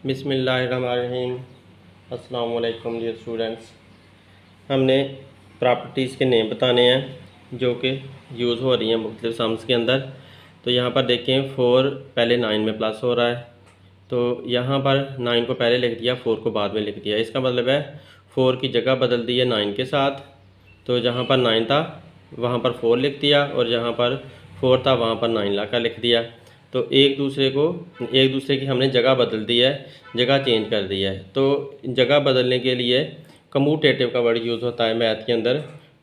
बिस्मिल्लाहिर्रहमानिर्रहीम। अस्सलाम वालेकुम डियर स्टूडेंट्स। हमने प्रॉपर्टीज़ के नेम बताने हैं जो कि यूज़ हो रही हैं मुख्तलिफ सम्स के अंदर। तो यहाँ पर देखें 4 पहले 9 में प्लस हो रहा है, तो यहाँ पर 9 को पहले लिख दिया, 4 को बाद में लिख दिया। इसका मतलब है 4 की जगह बदल दी है 9 के साथ। तो जहाँ पर 9 था वहाँ पर 4 लिख दिया, और जहाँ पर 4 था वहाँ पर 9 ला कर लिख दिया। तो एक दूसरे की हमने जगह बदल दी है, जगह चेंज कर दी है। तो जगह बदलने के लिए कम्यूटेटिव का वर्ड यूज़ होता है मैथ के अंदर,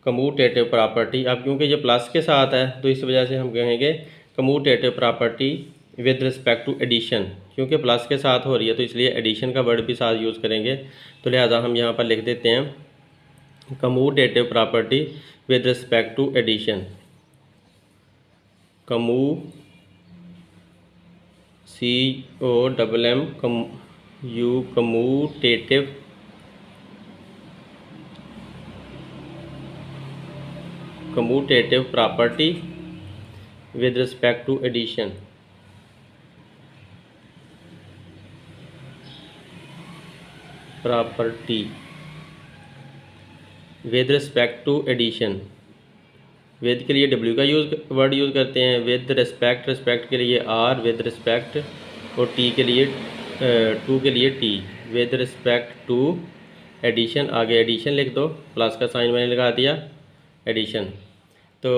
कम्यूटेटिव प्रॉपर्टी। अब क्योंकि ये प्लस के साथ है तो इस वजह से हम कहेंगे commutative property with respect to addition. क्योंकि प्लस के साथ हो रही है तो इसलिए एडिशन का वर्ड भी साथ यूज़ करेंगे। तो लिहाजा हम यहाँ पर लिख देते हैं commutative property with respect to addition. Commutative property with respect to addition। Property with respect to addition। With के लिए W का वर्ड यूज़ करते हैं, विद रिस्पेक्ट के लिए R, विद रिस्पेक्ट, और T के लिए टू के लिए T, with respect to addition. आगे एडिशन लिख दो, प्लस का साइन मैंने लगा दिया, एडिशन। तो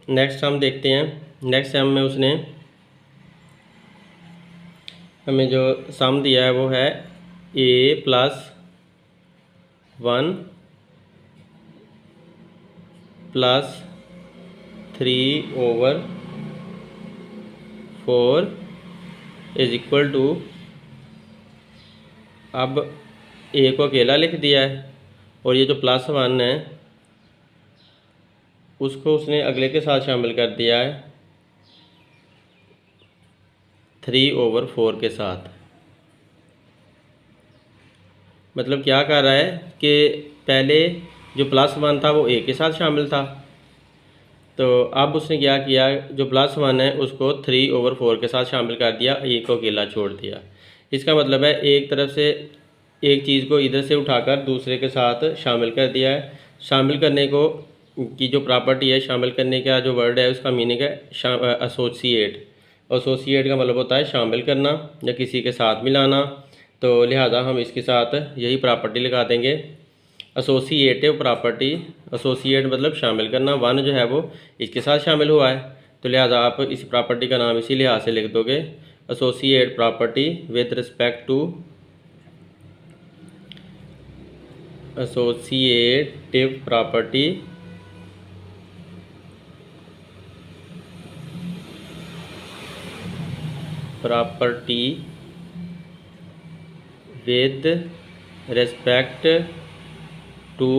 नेक्स्ट हम देखते हैं, नेक्स्ट सम में उसने हमें जो सम दिया है वो है a + 1 + 3/4 इज इक्वल टू। अब a को अकेला लिख दिया है, और ये जो +1 है उसको उसने अगले के साथ शामिल कर दिया है 3/4 के साथ। मतलब क्या कर रहा है कि पहले जो +1 था वो a के साथ शामिल था, तो अब उसने क्या किया, जो +1 है उसको 3/4 के साथ शामिल कर दिया, a को अकेला छोड़ दिया। इसका मतलब है एक तरफ से एक चीज़ को इधर से उठाकर दूसरे के साथ शामिल कर दिया है। शामिल करने को की जो प्रॉपर्टी है, शामिल करने का जो वर्ड है उसका मीनिंग है एसोसिएट। एसोसिएट का मतलब होता है शामिल करना या किसी के साथ मिलाना। तो लिहाजा हम इसके साथ यही प्रॉपर्टी लगा देंगे, एसोसिएटिव प्रॉपर्टी। एसोसिएट मतलब शामिल करना, 1 जो है वो इसके साथ शामिल हुआ है, तो लिहाजा आप इस प्रॉपर्टी का नाम इसी लिहाज से लिख दोगे, associate property with respect to associative property with respect to.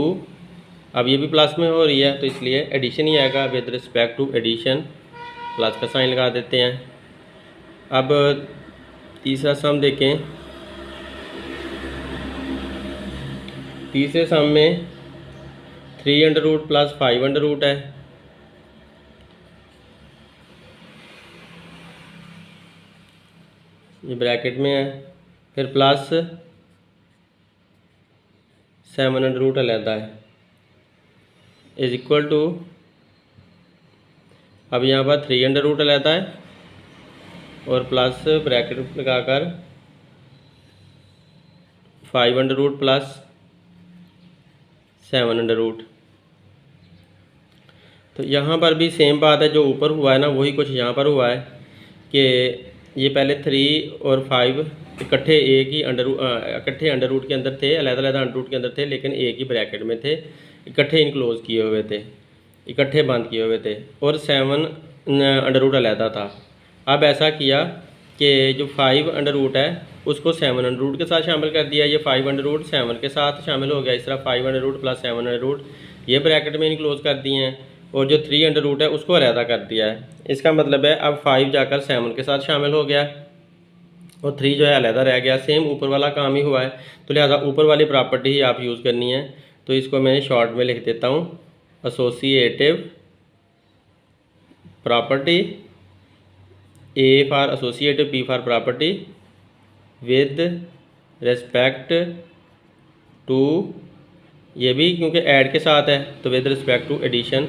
अब ये भी प्लस में हो रही है तो इसलिए एडिशन ही आएगा, with respect to addition, plus का साइन लगा देते हैं। अब तीसरा सम देखें। तीसरे सम में 3√= + 5√, है। ये ब्रैकेट में है, फिर प्लस 7√, अलहदा है, इज इक्वल टू। अब यहाँ पर 3√, अलहदा है, और प्लस ब्रैकेट लगाकर 5√, + 7√। तो यहाँ पर भी सेम बात है, जो ऊपर हुआ है ना वही कुछ यहाँ पर हुआ है कि ये पहले 3 और 5 इकट्ठे एक ही इकट्ठे अंडर रूट के अंदर थे, अलग-अलग अंडर रूट के अंदर थे, लेकिन एक ही ब्रैकेट में थे, इकट्ठे इनक्लोज किए हुए थे, इकट्ठे बंद किए हुए थे, और 7 अंडर रूट अलहदा था। अब ऐसा किया कि जो 5 अंडर रूट है उसको 7 अंडर रूट के साथ शामिल कर दिया, ये 5 अंडर रूट 7 के साथ शामिल हो गया। इस तरह 5 अंडर रूट + 7 अंडर रूट ये ब्रैकेट में इनक्लोज कर दिए हैं, और जो 3 अंडर रूट है उसको अलहदा कर दिया है। इसका मतलब है अब 5 जाकर 7 के साथ शामिल हो गया, और 3 जो है अलहदा रह गया। सेम ऊपर वाला काम ही हुआ है, तो लिहाजा ऊपर वाली प्रॉपर्टी ही आप यूज़ करनी है। तो इसको मैं शॉर्ट में लिख देता हूँ, associative property, A for associative, P for property, with respect to, ये भी क्योंकि ऐड के साथ है तो विद रिस्पेक्ट टू एडिशन,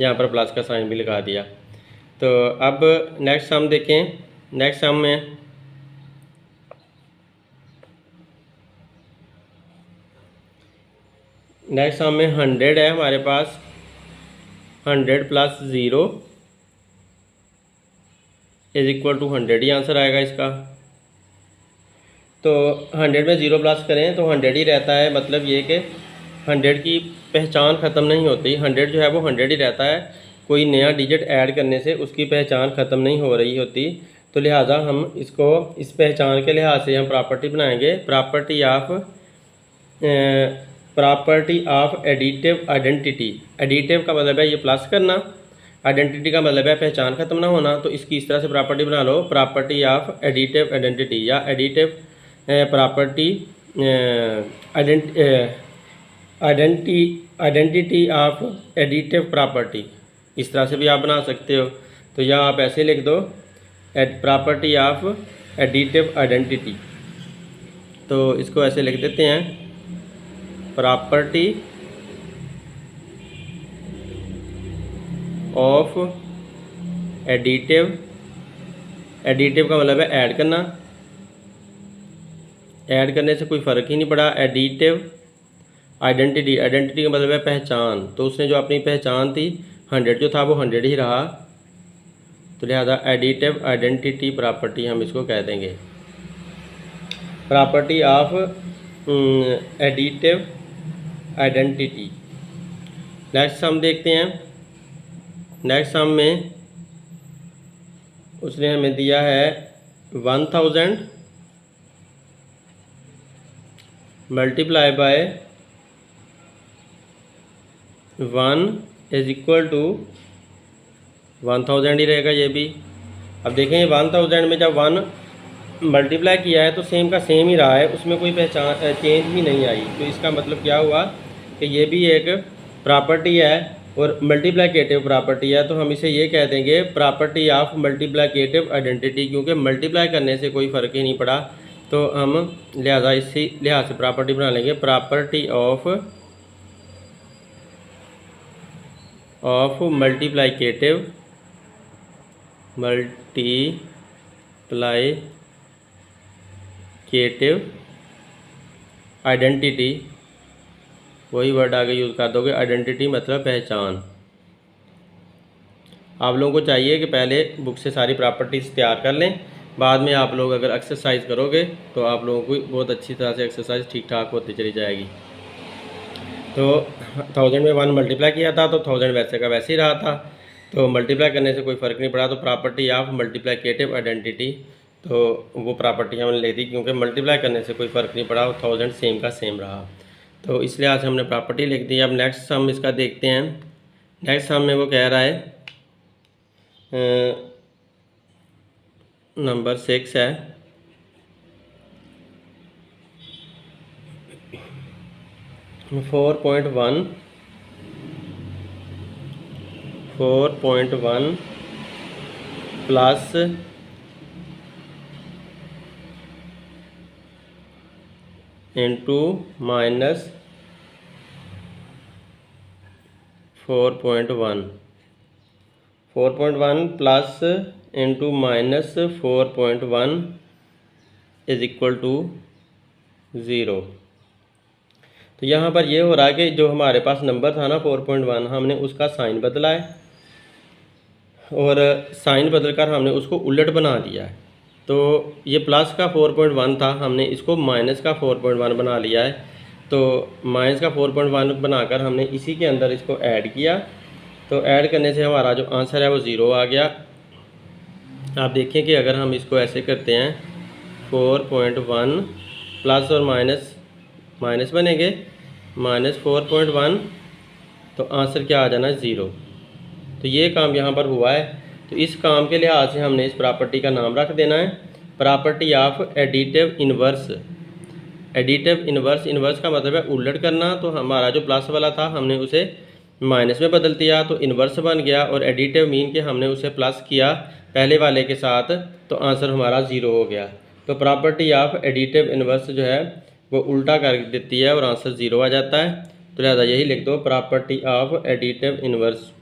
यहाँ पर प्लस का साइन भी लगा दिया। तो अब नेक्स्ट सम देखें। नेक्स्ट सम में नेक्स्ट सम में 100 है हमारे पास, 100 प्लस 0 इज इक्वल टू 100 ही आंसर आएगा इसका। तो 100 में 0 प्लस करें तो 100 ही रहता है, मतलब ये कि 100 की पहचान ख़त्म नहीं होती, 100 जो है वो 100 ही रहता है, कोई नया डिजिट ऐड करने से उसकी पहचान ख़त्म नहीं हो रही होती। तो लिहाजा हम इसको इस पहचान के लिहाज से हम प्रॉपर्टी बनाएंगे, property of additive identity. Additive का मतलब है ये प्लस करना, आइडेंटिटी का मतलब है पहचान ख़त्म ना होना। तो इसकी इस तरह से प्रॉपर्टी बना लो, प्रॉपर्टी ऑफ एडिटिव आइडेंटिटी या additive property identity of additive property, इस तरह से भी आप बना सकते हो। तो या आप ऐसे लिख दो प्रॉपर्टी ऑफ एडिटिव आइडेंटिटी, तो इसको ऐसे लिख देते हैं प्रॉपर्टी ऑफ एडिटिव, एडिटिव का मतलब है ऐड करना, ऐड करने से कोई फ़र्क ही नहीं पड़ा। एडिटिव आइडेंटिटी, आइडेंटिटी का मतलब है पहचान, तो उसने जो अपनी पहचान थी 100 जो था वो 100 ही रहा, तो लिहाजा एडिटिव आइडेंटिटी प्रॉपर्टी हम इसको कह देंगे, property of additive identity. Next sum देखते हैं। नेक्स्ट सम में उसने हमें दिया है 1000 multiply by 1 is equal to 1000 ही रहेगा ये भी। अब देखें 1000 में जब 1 मल्टीप्लाई किया है तो सेम का सेम ही रहा है, उसमें कोई पहचान चेंज ही नहीं आई। तो इसका मतलब क्या हुआ कि ये भी एक प्रॉपर्टी है और मल्टीप्लिकेटिव प्रॉपर्टी है, तो हम इसे ये कह देंगे प्रॉपर्टी ऑफ मल्टीप्लिकेटिव आइडेंटिटी, क्योंकि मल्टीप्लाई करने से कोई फ़र्क ही नहीं पड़ा। तो हम लिहाजा इसी लिहाज से प्रॉपर्टी बना लेंगे, प्रॉपर्टी ऑफ मल्टीप्लिकेटिव आइडेंटिटी, वही वर्ड आगे यूज़ कर दोगे, आइडेंटिटी मतलब पहचान। आप लोगों को चाहिए कि पहले बुक से सारी प्रॉपर्टीज़ तैयार कर लें, बाद में आप लोग अगर एक्सरसाइज करोगे तो आप लोगों को बहुत अच्छी तरह से एक्सरसाइज ठीक ठाक होती चली जाएगी। तो 1000 में 1 मल्टीप्लाई किया था तो 1000 वैसे का वैसे ही रहा था, तो मल्टीप्लाई करने से कोई फ़र्क नहीं पड़ा। तो प्रॉपर्टी ऑफ मल्टीप्लिकेटिव आइडेंटिटी, तो वो प्रॉपर्टी हमने ले दी क्योंकि मल्टीप्लाई करने से कोई फ़र्क नहीं पड़ा, 1000 सेम का सेम रहा, तो इस लिहाज से हमने प्रॉपर्टी लिख दी। अब नेक्स्ट सम इसका देखते हैं। नेक्स्ट सम में वो कह रहा है नंबर 6 है, 4.1 plus into minus 4.1 plus into minus 4.1 is equal to 0। तो यहाँ पर ये हो रहा है कि जो हमारे पास नंबर था ना 4.1, हमने उसका साइन बदला है और साइन बदलकर हमने उसको उलट बना दिया है। तो ये प्लस का 4.1 था, हमने इसको माइनस का 4.1 बना लिया है। तो माइनस का 4.1 बनाकर हमने इसी के अंदर इसको ऐड किया, तो ऐड करने से हमारा जो आंसर है वो 0 आ गया। आप देखें कि अगर हम इसको ऐसे करते हैं 4.1 प्लस और माइनस माइनस बनेंगे -4.1, तो आंसर क्या आ जाना है 0। तो ये काम यहाँ पर हुआ है। तो इस काम के लिहाज से हमने इस प्रॉपर्टी का नाम रख देना है property of additive inverse. Additive inverse, inverse का मतलब है उलट करना। तो हमारा जो प्लस वाला था हमने उसे माइनस में बदल दिया तो इन्वर्स बन गया, और एडिटिव मीन के हमने उसे प्लस किया पहले वाले के साथ, तो आंसर हमारा 0 हो गया। तो प्रॉपर्टी ऑफ एडिटिव इन्वर्स जो है वो उल्टा कर देती है और आंसर 0 आ जाता है। तो लिहाजा यही लिख दो, property of additive inverse.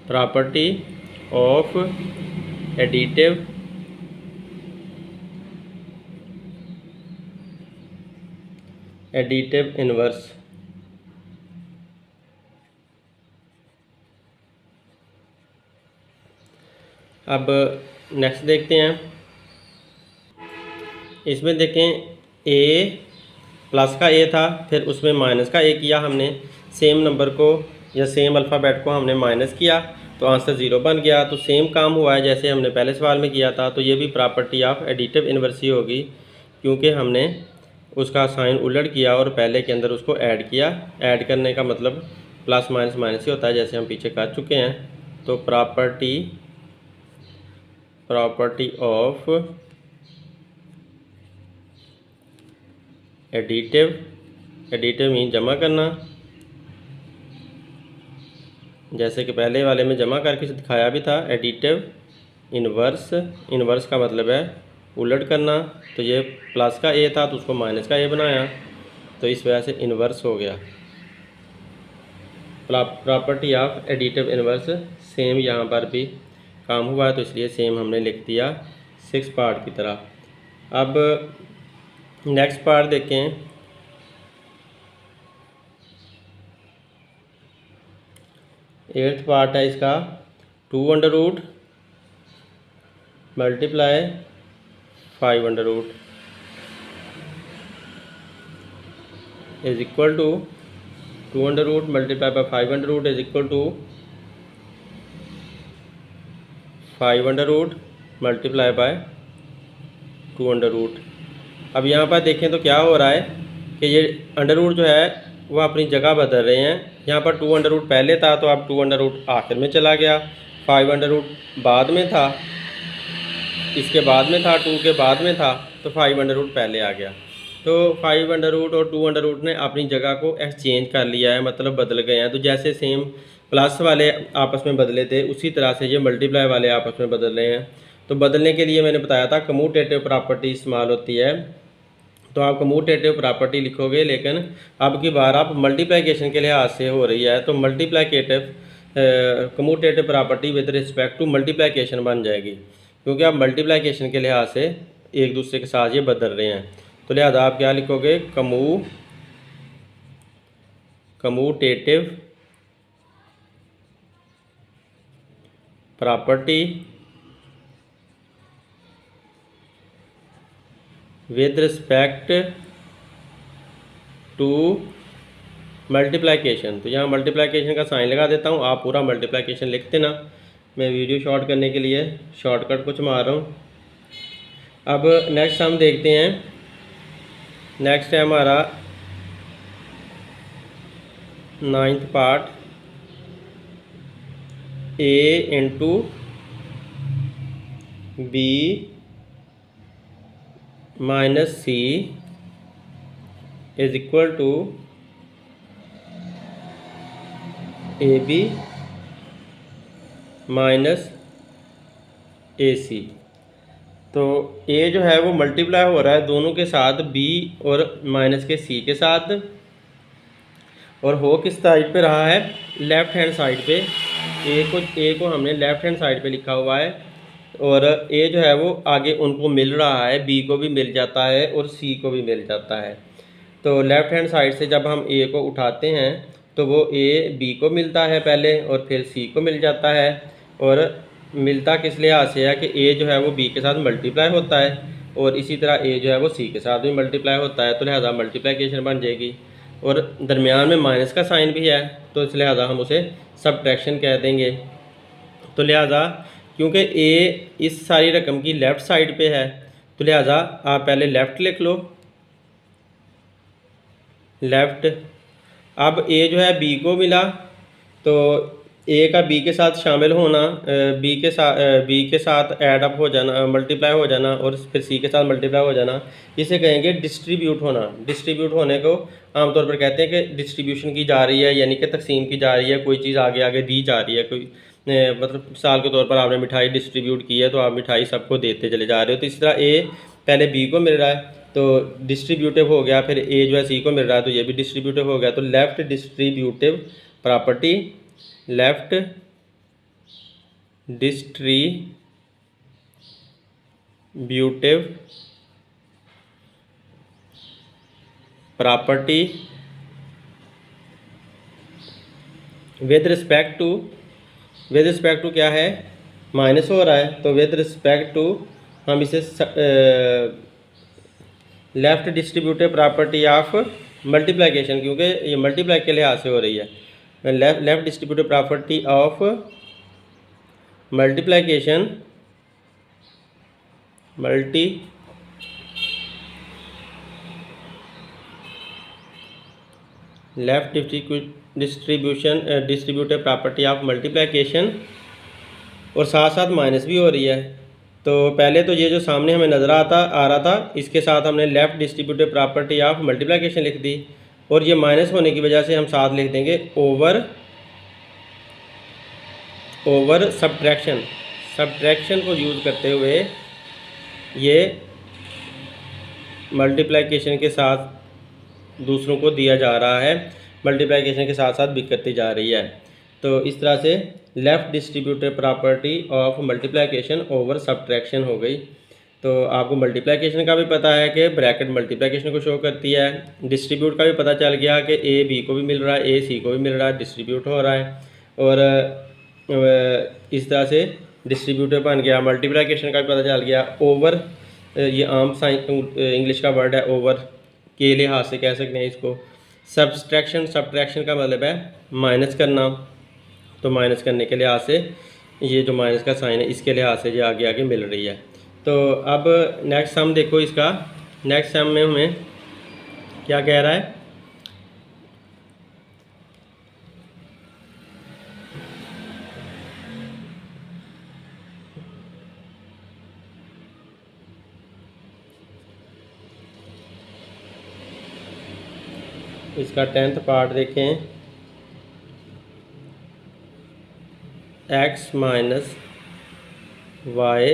Property of additive inverse. अब नेक्स्ट देखते हैं। इसमें देखें ए प्लस का ए था, फिर उसमें माइनस का ए किया हमने, सेम नंबर को या सेम अल्फ़ाबेट को हमने माइनस किया तो आंसर 0 बन गया। तो सेम काम हुआ है जैसे हमने पहले सवाल में किया था। तो ये भी प्रॉपर्टी ऑफ एडिटिव इन्वर्स ही होगी, क्योंकि हमने उसका साइन उलट किया और पहले के अंदर उसको ऐड किया। ऐड करने का मतलब प्लस माइनस माइनस ही होता है, जैसे हम पीछे कर चुके हैं। तो प्रॉपर्टी ऑफ एडिटिव मीन जमा करना, जैसे कि पहले वाले में जमा करके दिखाया भी था। एडिटिव इन्वर्स का मतलब है उलट करना। तो ये प्लस का ए था तो उसको माइनस का ए बनाया, तो इस वजह से इन्वर्स हो गया। Property of additive inverse same यहाँ पर भी काम हुआ है, तो इसलिए सेम हमने लिख दिया 6 पार्ट की तरह। अब नेक्स्ट पार्ट देखें। एट्थ पार्ट है इसका, 2 multiply 5 is equal to 2 multiply by 5 is equal to 5 multiply by 2। अब यहाँ पर देखें तो क्या हो रहा है कि ये अंडर रूट जो है वो अपनी जगह बदल रहे हैं। यहाँ पर 2 पहले था तो अब 2 आखिर में चला गया, 5 बाद में था, इसके बाद में था, 2 के बाद में था, तो 5 पहले आ गया। तो 5 और 2 ने अपनी जगह को एक्सचेंज कर लिया है, मतलब बदल गए हैं। तो जैसे सेम प्लस वाले आपस में बदले थे उसी तरह से ये मल्टीप्लाई वाले आपस में बदल रहे हैं। तो बदलने के लिए मैंने बताया था कम्यूटेटिव प्रॉपर्टी इस्तेमाल होती है। तो आप कम्यूटेटिव प्रॉपर्टी लिखोगे, लेकिन अब की बार आप मल्टीप्लिकेशन के लिहाज से हो रही है, तो commutative property with respect to multiplication बन जाएगी, क्योंकि आप मल्टीप्लिकेशन के लिहाज से एक दूसरे के साथ ये बदल रहे हैं। तो लिहाजा आप क्या लिखोगे, commutative property with respect to multiplication. तो यहाँ मल्टीप्लिकेशन का साइन लगा देता हूँ, आप पूरा मल्टीप्लिकेशन लिख देना। मैं वीडियो शॉर्ट करने के लिए शॉर्टकट कुछ मार रहा हूँ। अब नेक्स्ट हम देखते हैं। नेक्स्ट है हमारा 9th part, a into b minus c is equal to a b minus a c. तो ए जो है वो मल्टीप्लाई हो रहा है दोनों के साथ, बी और माइनस के सी के साथ, और हो किस साइड पे रहा है, लेफ़्ट हैंड साइड पे। ए को हमने लेफ़्ट हैंड साइड पे लिखा हुआ है, और ए जो है वो आगे उनको मिल रहा है, बी को भी मिल जाता है और सी को भी मिल जाता है। तो लेफ़्ट हैंड साइड से जब हम ए को उठाते हैं तो वो ए बी को मिलता है पहले और फिर सी को मिल जाता है। और मिलता किस लिहाज से है कि ए जो है वो बी के साथ मल्टीप्लाई होता है और इसी तरह ए जो है वो सी के साथ भी मल्टीप्लाई होता है, तो लिहाजा मल्टीप्लिकेशन बन जाएगी। और दरमियान में माइनस का साइन भी है, तो इस लिहाजा हम उसे सबट्रैक्शन कह देंगे। तो लिहाजा क्योंकि ए इस सारी रकम की लेफ़्ट साइड पे है, तो लिहाजा आप पहले लेफ़्ट लिख लो, लेफ़्ट। अब ए जो है बी को मिला, तो ए का बी के साथ शामिल होना, बी के साथ ऐड अप हो जाना, मल्टीप्लाई हो जाना, और फिर सी के साथ मल्टीप्लाई हो जाना, इसे कहेंगे डिस्ट्रीब्यूट होना। डिस्ट्रीब्यूट होने को आमतौर पर कहते हैं कि डिस्ट्रीब्यूशन की जा रही है, यानी कि तकसीम की जा रही है, कोई चीज़ आगे आगे दी जा रही है, कोई मतलब मिसाल के तौर पर आपने मिठाई डिस्ट्रीब्यूट की है तो आप मिठाई सबको देते चले जा रहे हो। तो इस तरह ए पहले बी को मिल रहा है तो डिस्ट्रीब्यूटिव हो गया, फिर ए जो है सी को मिल रहा है तो ये भी डिस्ट्रीब्यूटिव हो गया। तो left distributive property, left distributive property with respect to क्या है, माइनस हो रहा है तो विद रिस्पेक्ट टू हम इसे left distributive property of multiplication, क्योंकि ये मल्टीप्लाई के लिहाज से हो रही है, left distributive property of multiplication left distributive property of multiplication, और साथ साथ माइनस भी हो रही है। तो पहले तो ये जो सामने हमें नज़र आ रहा था इसके साथ हमने left distributive property of multiplication लिख दी, और ये माइनस होने की वजह से हम साथ लिख देंगे ओवर सब्ट्रैक्शन को यूज़ करते हुए ये मल्टीप्लिकेशन के साथ दूसरों को दिया जा रहा है, मल्टीप्लिकेशन के साथ साथ बिखरती जा रही है। तो इस तरह से left distributive property of multiplication over subtraction हो गई। तो आपको मल्टीप्लिकेशन का भी पता है कि ब्रैकेट मल्टीप्लिकेशन को शो करती है, डिस्ट्रीब्यूट का भी पता चल गया कि ए बी को भी मिल रहा है, ए सी को भी मिल रहा है, डिस्ट्रीब्यूट हो रहा है, और इस तरह से डिस्ट्रीब्यूटिव बन गया। मल्टीप्लिकेशन का भी पता चल गया। ओवर ये आम इंग्लिश का वर्ड है, ओवर के लिहाज से कह सकते हैं इसको। सब्ट्रैक्शन का मतलब है माइनस करना, तो माइनस करने के लिहाज से ये जो माइनस का साइन है इसके लिहाज से ये आगे आगे मिल रही है। तो अब नेक्स्ट सम देखो, इसका नेक्स्ट सम में हमें क्या कह रहा है, इसका 10th पार्ट देखें, x माइनस वाई,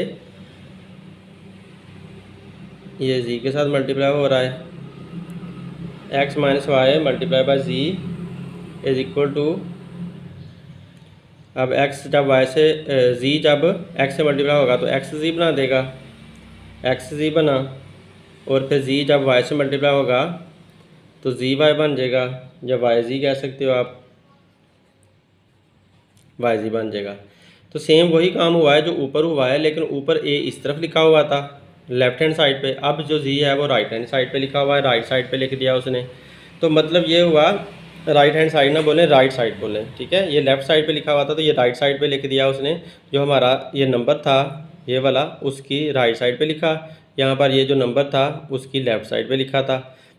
ये z के साथ मल्टीप्लाई हो रहा है, x minus y multiply by z is equal to, अब x जब y से z जब x से मल्टीप्लाई होगा तो x z बना देगा, x z बना, और फिर z जब y से मल्टीप्लाई होगा तो zy बन जाएगा, जब yz कह सकते हो आप, yz बन जाएगा। तो सेम वही काम हुआ है जो ऊपर हुआ है, लेकिन ऊपर a इस तरफ लिखा हुआ था लेफ्ट हैंड साइड पे, अब जो z है वो राइट हैंड साइड पे लिखा हुआ है, राइट साइड पे लिख दिया उसने। तो मतलब ये हुआ राइट हैंड साइड ना बोलें, राइट साइड बोलें, ठीक है। ये लेफ़्ट साइड पे लिखा हुआ था तो ये राइट साइड पे लिख दिया उसने, जो हमारा ये नंबर था ये वाला उसकी राइट साइड पे लिखा, यहाँ पर ये जो नंबर था उसकी लेफ़्ट साइड पे लिखा था।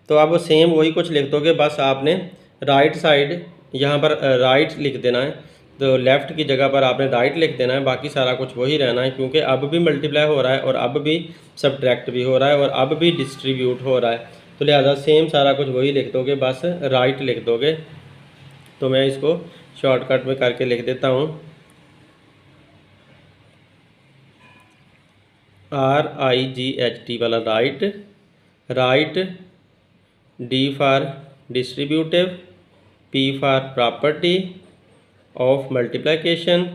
तो अब सेम वही कुछ लिख दोगे, बस आपने राइट साइड यहाँ पर राइट लिख देना है, तो लेफ़्ट की जगह पर आपने राइट लिख देना है, बाकी सारा कुछ वही रहना है, क्योंकि अब भी मल्टीप्लाई हो रहा है और अब भी सब्ट्रैक्ट भी हो रहा है और अब भी डिस्ट्रीब्यूट हो रहा है, तो लिहाजा सेम सारा कुछ वही लिख दोगे, बस राइट लिख दोगे। तो मैं इसको शॉर्टकट में करके लिख देता हूँ, RIGHT वाला right, D for distributive, P for property of multiplication,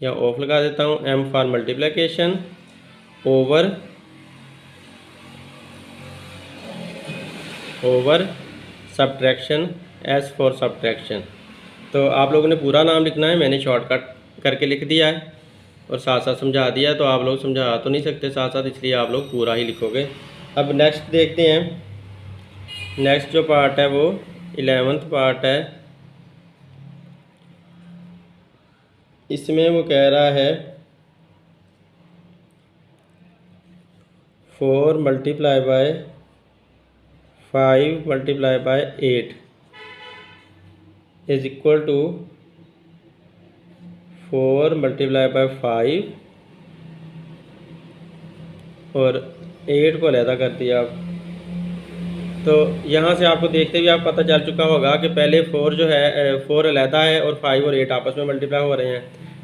या ऑफ लगा देता हूँ, M for multiplication over subtraction, S for subtraction. तो आप लोगों ने पूरा नाम लिखना है, मैंने शॉर्टकट करके लिख दिया है और साथ साथ समझा दिया, तो आप लोग समझा तो नहीं सकते साथ साथ, इसलिए आप लोग पूरा ही लिखोगे। अब नेक्स्ट देखते हैं, नेक्स्ट जो पार्ट है वो 11th पार्ट है। इसमें वो कह रहा है 4 multiply by 5 multiply by 8 is equal to 4 multiply by 5 और 8 को अलहदा कर दिया आप, तो यहाँ से आपको देखते हुए आप पता चल चुका होगा कि पहले 4 जो है 4 अलहदा है और 5 और 8 आपस में मल्टीप्लाई हो रहे हैं।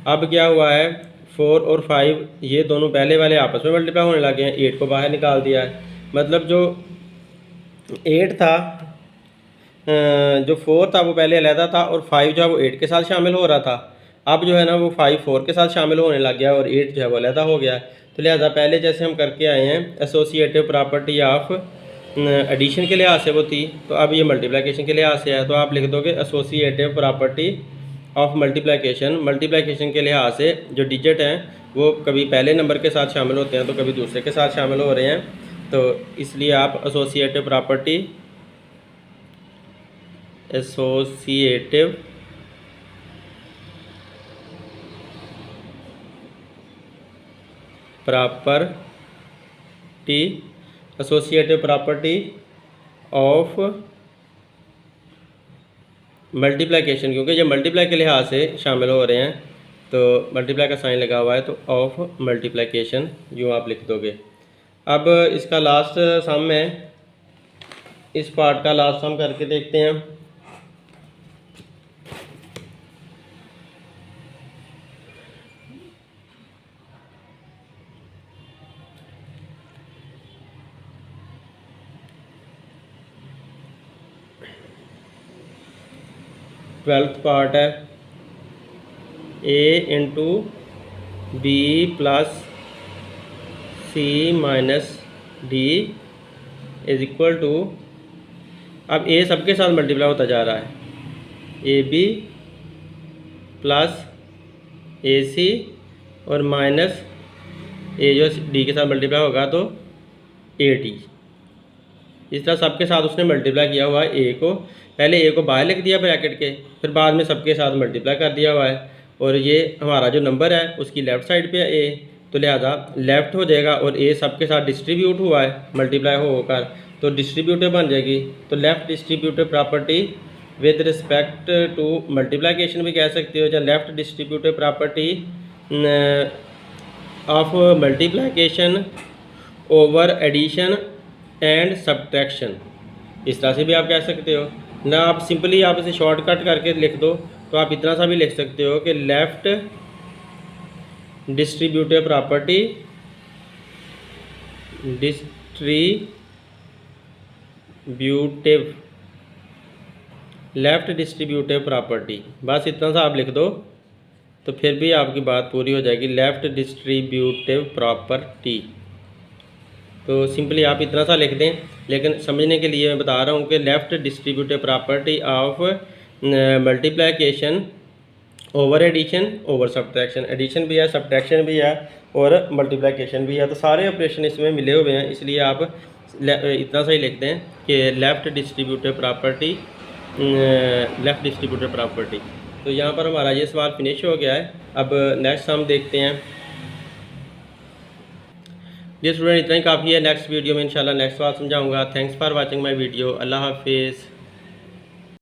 अब क्या हुआ है, 4 और 5 ये दोनों पहले वाले आपस में मल्टीप्लाई होने लगे हैं, 8 को बाहर निकाल दिया है। मतलब जो 8 था, जो 4 था वो पहले अलहदा था और 5 जो है वो 8 के साथ शामिल हो रहा था। अब जो है ना वो 5 4 के साथ शामिल होने लग गया और 8 जो है वो अलहदा हो गया। तो लिहाजा पहले जैसे हम करके आए हैं एसोसिएटिव प्रॉपर्टी ऑफ एडिशन के लिहाज से वो थी, तो अब ये मल्टीप्लिकेशन के लिहाज से है। तो आप लिख दोगे associative property of multiplication. Multiplication के लिहाज से जो डिजिट हैं वो कभी पहले नंबर के साथ शामिल होते हैं तो कभी दूसरे के साथ शामिल हो रहे हैं, तो इसलिए आप associative property associative property of multiplication, क्योंकि ये मल्टीप्लाई के लिहाज से शामिल हो रहे हैं तो मल्टीप्लाई का साइन लगा हुआ है, तो ऑफ मल्टीप्लिकेशन यूँ आप लिख दोगे। अब इसका लास्ट सम है, इस पार्ट का लास्ट सम करके देखते हैं। ट्वेल्थ पार्ट है a into b plus c minus d is equal to, अब a सबके साथ मल्टीप्लाई होता जा रहा है, ए बी प्लस ए सी और माइनस ए जो डी के साथ मल्टीप्लाई होगा तो ए टी। इस तरह सबके साथ उसने मल्टीप्लाई किया हुआ है, ए को पहले ए को बाहर लिख दिया ब्रैकेट के, फिर बाद में सबके साथ मल्टीप्लाई कर दिया हुआ है। और ये हमारा जो नंबर है उसकी लेफ़्ट साइड पे है ए, तो लिहाजा लेफ़्ट हो जाएगा और ए सबके साथ डिस्ट्रीब्यूट हुआ है मल्टीप्लाई होकर, तो डिस्ट्रीब्यूटिव बन जाएगी। तो left distributive property with respect to multiplication भी कह सकते हो, या left distributive property of multiplication over addition and subtraction, इस तरह से भी आप कह सकते हो ना। आप सिंपली आप इसे शॉर्टकट करके लिख दो तो आप इतना सा भी लिख सकते हो कि left distributive property left distributive property, बस इतना सा आप लिख दो तो फिर भी आपकी बात पूरी हो जाएगी, लेफ़्ट डिस्ट्रीब्यूटिव प्रॉपर्टी। तो सिंपली आप इतना सा लिख दें, लेकिन समझने के लिए मैं बता रहा हूँ कि left distributive property of multiplication over addition over subtraction, addition भी है सब्ट्रैक्शन भी है और मल्टीप्लिकेशन भी है, तो सारे ऑपरेशन इसमें मिले हुए हैं। इसलिए आप इतना सा ही लिख दें कि लेफ़्ट डिस्ट्रीब्यूटिव प्रॉपर्टी। तो यहाँ पर हमारा ये सवाल फिनिश हो गया है। अब नेक्स्ट हम देखते हैं। ये स्टूडेंट इतना ही काफ़ी है, नेक्स्ट वीडियो में इंशाल्लाह नेक्स्ट सवाल समझाऊंगा। Thanks for watching my video. अल्लाह हाफिज़।